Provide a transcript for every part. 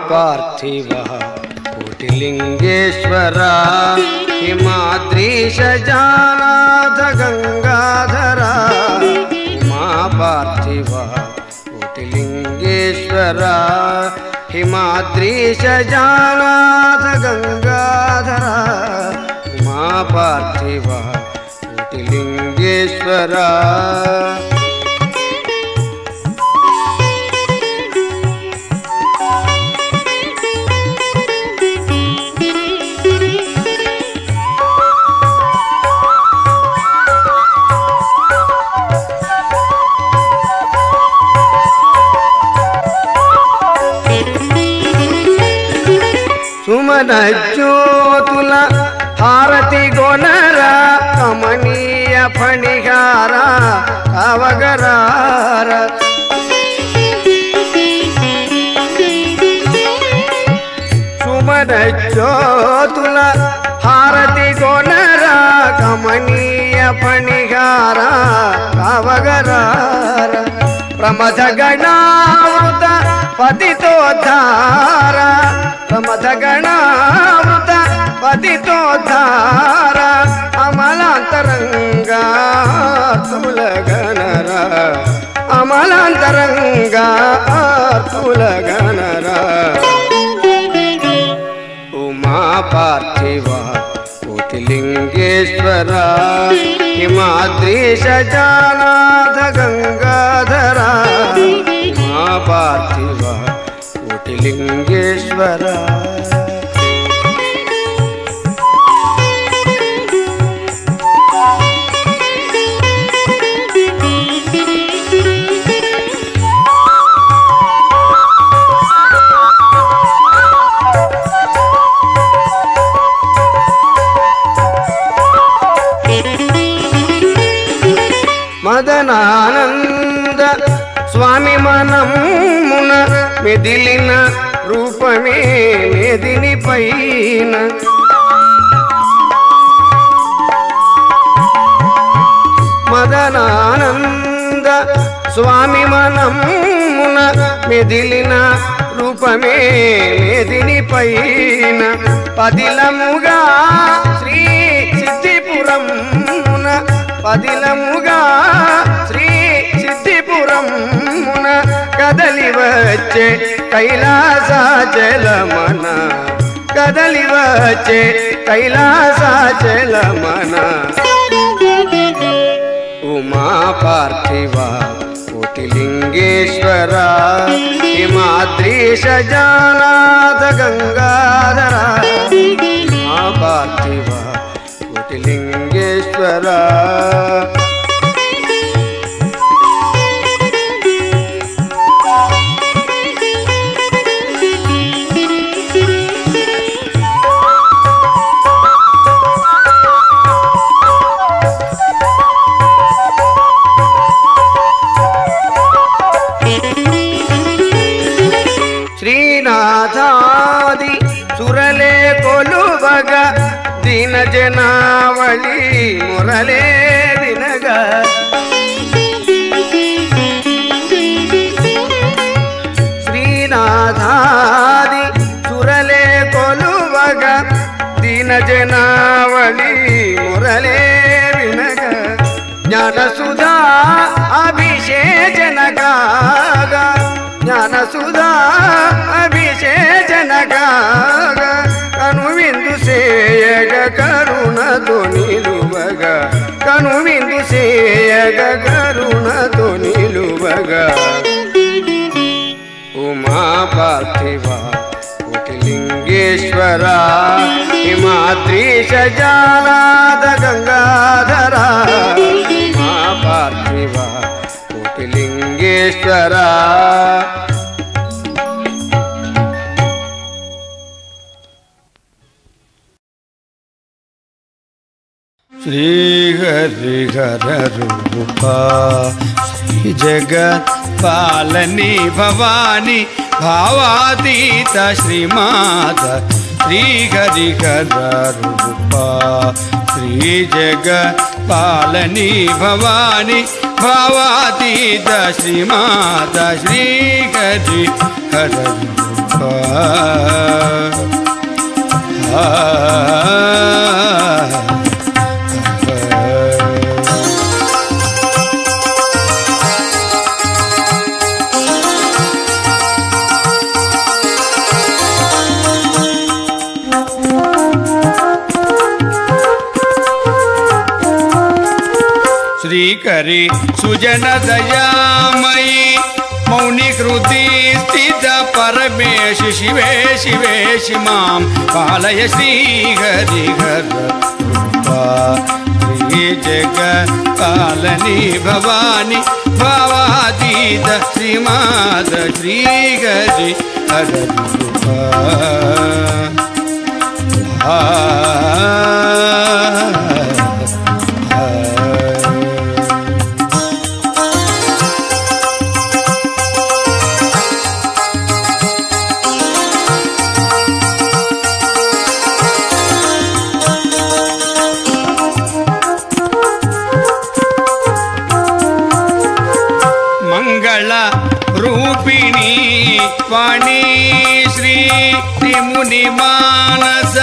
पार्थिवः कोटिलिंगेश्वरा हिमाद्रीश जानाथ गंगाधरा। उमा पार्थिवः कोटिलिंगेश्वरा हिमाद्रीश जानाथ गंगाधरा। उमा पार्थिवः कोटिलिंगेश्वरा। सुमन ज्योतुल हारति गोनर कमनीय फणिहार कवगरार। सुमन ज्योतुल हारति गोनर कमनीय फणिहार कवगरार। प्रमथ गणावृत पतितोद्धार। प्रमथ गणावृत पतितोद्धार। अमलांतरंगा तुलगनर। अमलांतरंगा तुलगनर। उमा पार्थिवः कोटिलिंगेश्वरा हिमाद्रीश जानाथ गंगाधरा। उमा पार्थिवः कोटिलिंगेश्वरा। मदनानंद स्वामी मनमुन मेदिलिन रूपमे मेदिनि पैन। मदनानंद स्वामी मनमुन मेदिलिन रूपमे मेदिनि पैन। पदिलमुगा श्री सिद्धिपुरम पदिलमुगा श्री सिद्धिपुरम कदली वच्चे कैलासाचलमन। कदली वच्चे कैलासाचलमन। उमा पार्थिवः कोटिलिंगेश्वरा हिमाद्रीश जानाथ गंगाधरा। उमा पार्थिवः कोटिलिंगेश्वरा। श्रीनाथादि सुरले कोलुबग दीन जनावली मुरले विनग। श्रीनाथादि सुरले कोलुबग दीन जनावली मुरले विनग। ज्ञानसुधा अभिषेचन गाग। ज्ञानसुधा अभिषेचन गाग। कनुविंदु सेयग करुण तो निलुबग। कनुविंदु सेयग करुण तो निलुबग। उमा पार्थिवः कोटिलिंगेश्वरा हिमाद्रीश जानाथ गंगाधरा। उमा पार्थिवः कोटिलिंगेश्वरा। ಶ್ರೀ ಹರಿಹರ ರೂಪ ಶ್ರೀ ಜಗತ್ ಪಾಲನಿ ಭವಾನಿ ಭಾವಾತೀತ ಶ್ರೀಮಾತ ಶ್ರೀ ಹರಿಹರ ರೂಪ ಶ್ರೀ ಜಗತ್ ಪಾಲನಿ ಭವಾನಿ ಭಾವಾತೀತ ಶ್ರೀಮಾತ ಶ್ರೀ ಹರಿಹರ ರೂಪ श्रीकरी सुजन दयामयी मौनि कृति स्थित परमेश शिवे शिवेशि मां पालय श्रीहरिहर श्री जगत् पालनी भवानी भावातीत श्रीमाद श्रीहरिहर रूपिणी वाणी श्री मुनि मानस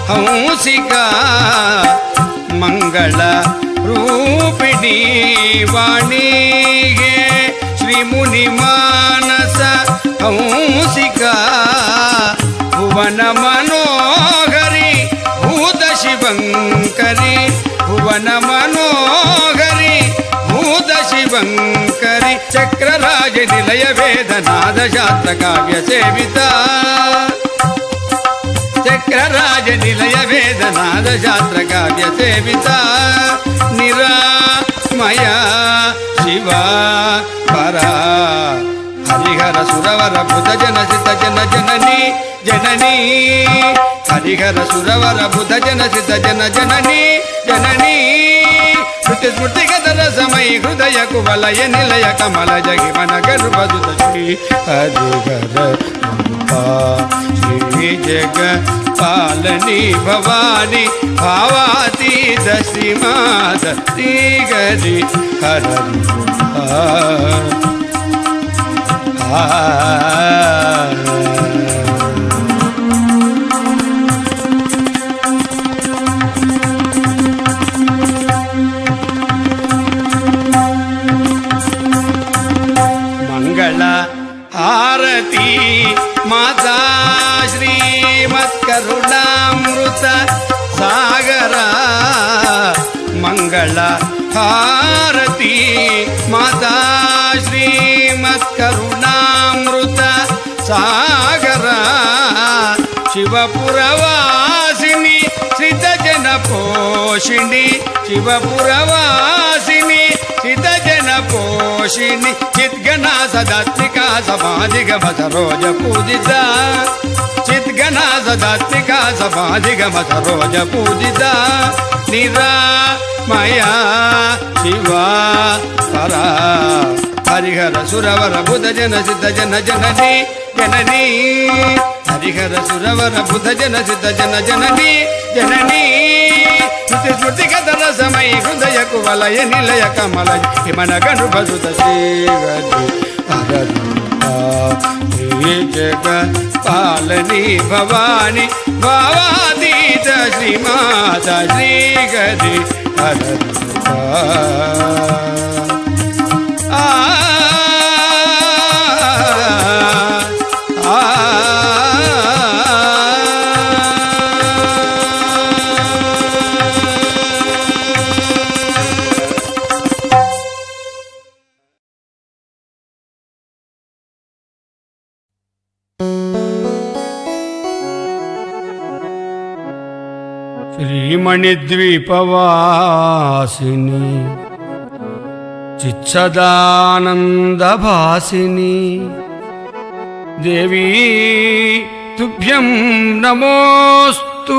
हंसिका मंगल रूपिणी वाणी गे श्री मुनि मानस हंसिका भुवन मनोहरी भूत शिवंकरी भुवन मनोहरी भूत शिवंकरी चक्रराज निलय वेदनाद शास्त्र काव्य सेविता चक्रराज निलय वेदनाद शास्त्र काव्य सेविता निरामय शिवा परा हरिहर सुरवर बुध जन सित जन जननी जननी हरिहर सुरवर बुध जन सित जन जननी जननी श्रुति स्मृति गदर समय हृदय कुवलय निलय कमल जगि मन गर्भदुत श्री हरिहर रूपा श्री जगत् पालनी भवानी भावातीत श्रीमाद श्री हरिहर रूपा मंगल आरती माता श्रीमत्करुणामृत सागर मंगल आरती माता श्रीमत्करुणामृत सागर शिवपुरवासिनी श्रितजन पोषिणी शिवपुरवासिनी श्रितजन पोषिणी चिद्गणा सदात्मिका समाधिगम सरोज पूजिता चिद्गणा सदात्मिका समाधिगम सरोज पूजिता निरामया शिवा परा हरिहर सुरवर बुध जन सिद्ध जन जननी जननी हरिहर सुरवर बुध जन सिद्ध जन जननी जननी श्रुति स्मृति गदर समय हृदय कुवलय निलय कमल हिमन गर्भदुत श्री जगत् पालनी भवानी भावातीत श्रीमाता श्री हरिहर श्रीमणिद्वीपवासिनी चित्सदानन्दभासिनी देवी तुभ्यं नमोस्तु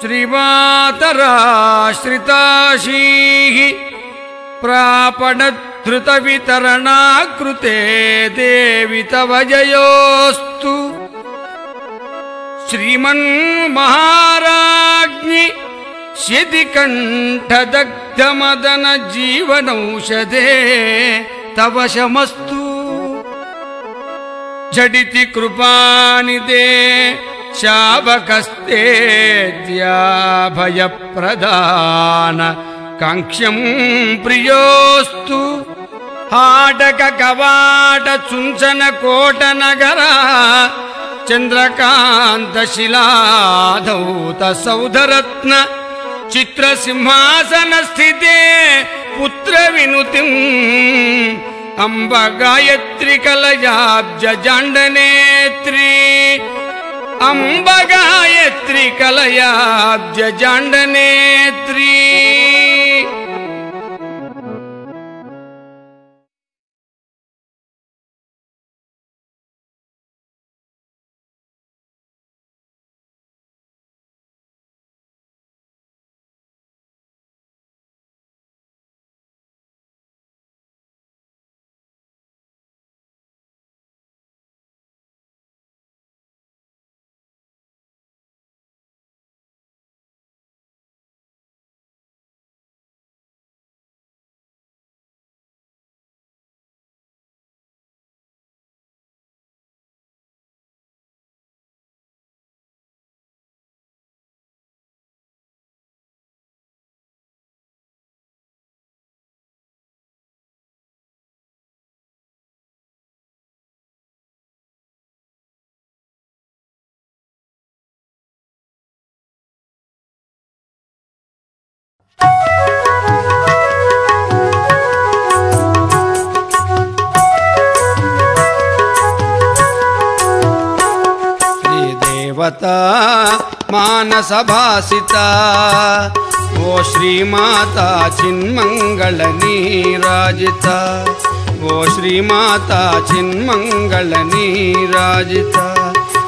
श्रीमातराश्रिताशीः प्रापणधृतवितरणाकृते देवि तव जयोस्तु। श्रीमन्महाराज्ञि शितिकण्ठदग्धमदन जीवनौषधे तव शमस्तु। झटिति कृपानिदे शावकस्तेऽभयप्रदान काङ्क्ष्यं प्रियोस्तु। हाटक कवाट चुंचन कोटनगर चंद्रकांत शिलाधौत सौधरत्न चित्रसिंहासन स्थिते पुत्र विनुतिम् अंब गायत्री कलयाब्ज जांडनेत्री। अंब गायत्री कलयाब्ज जांडनेत्री। श्रीदेवता मानसभासिता ओ श्रीमाता चिन्मंगल नीराजिता। ओ श्रीमाता चिन्मंगल नीराजिता।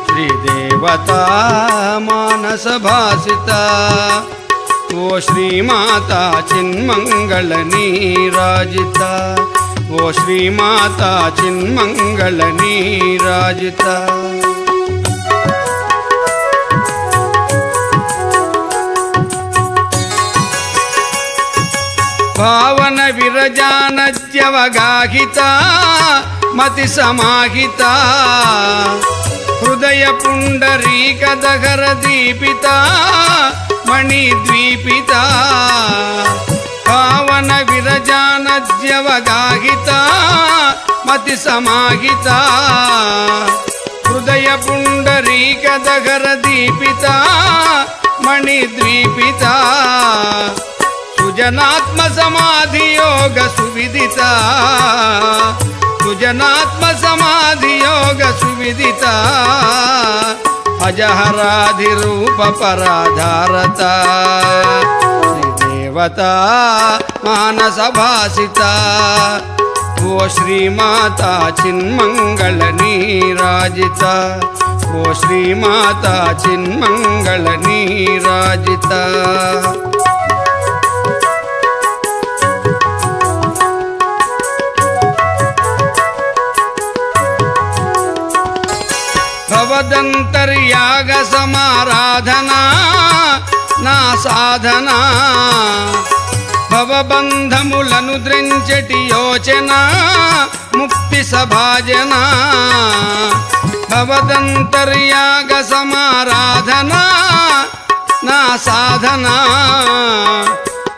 श्रीदेवता मानसभासिता ओ श्रीमाता चिन्मंगल नीराजिता। ओ श्रीमाता चिन्मंगल नीराजिता। भावन विरजानद्यवगाहिता मति समाहिता। हृदय पुंडरीकदहर दीपिता मणिद्वीपिता। भावन विरजानद्यवगाहिता मति समाहिता। हृदय पुंडरीकदहर दीपिता मणिद्वीपिता। सुजनात्म समाधि योग सुविदिता। सुजनात्म समाधि योग सुविदिता। अजहराधिरूप पराधारता। श्रीदेवता मानसभासिता ओ श्रीमाता चिन्मंगल नीराजिता। ओ श्रीमाता चिन्मंगल नीराजिता। भवदंतर्याग समाराधना ना साधना। भवबंधमुలను ద్రించటి యోచన ముక్తి సభాజన। భవదంతర్యాగ సమారాధనా నా సాధనా।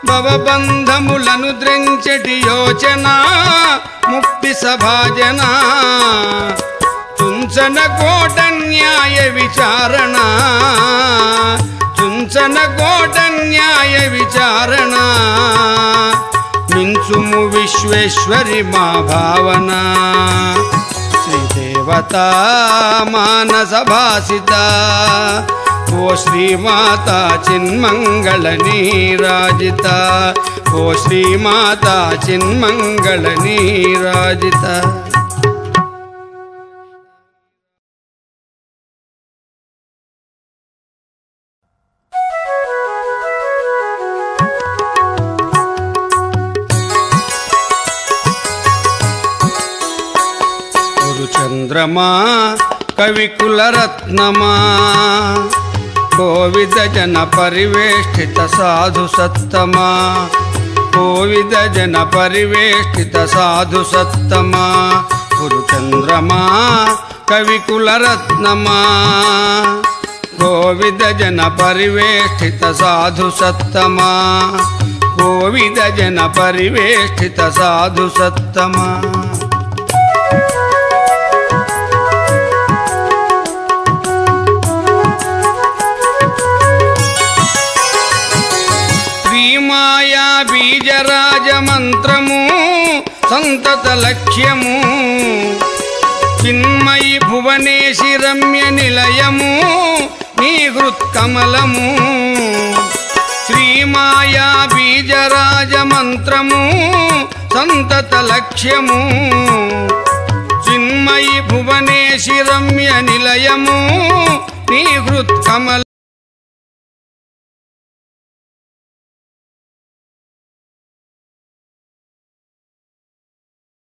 భవబంధములను ద్రించటి యోచన ముక్తి సభాజన। తుంచన కోట న్యాయ విచారణ। తుంచన కోట న్యాయ విచారణ। మించుము విశ్వేశ్వరి మా భావన। శ్రీదేవతా మానసభాసితా ओ श्रीमाता चिन्मंगल नीराजिता। ओ श्रीमाता चिन्मंगल नीराजिता। చంద్రమా కవికులరత్నమా కోవిద జన పరివేష్టిత సాధు సత్తమా కోవిద జన పరివేష్టిత సాధు సత్తమా గురుచంద్రమా కవికులరత్నమా కోవిద జన పరివేష్టిత సాధు సత్తమా కోవిద జన పరివేష్టిత సాధు సత్తమా శ్రీమాయా బీజరాజ మంత్రము సంతత లక్ష్యము చిన్మయి భువనేశి రమ్య నిలయము నీ హృత్కమలము శ్రీమాయా బీజరాజ మంత్రము సంతత లక్ష్యము చిన్మయి భువనేశి రమ్య నిలయము నీ హృత్కమల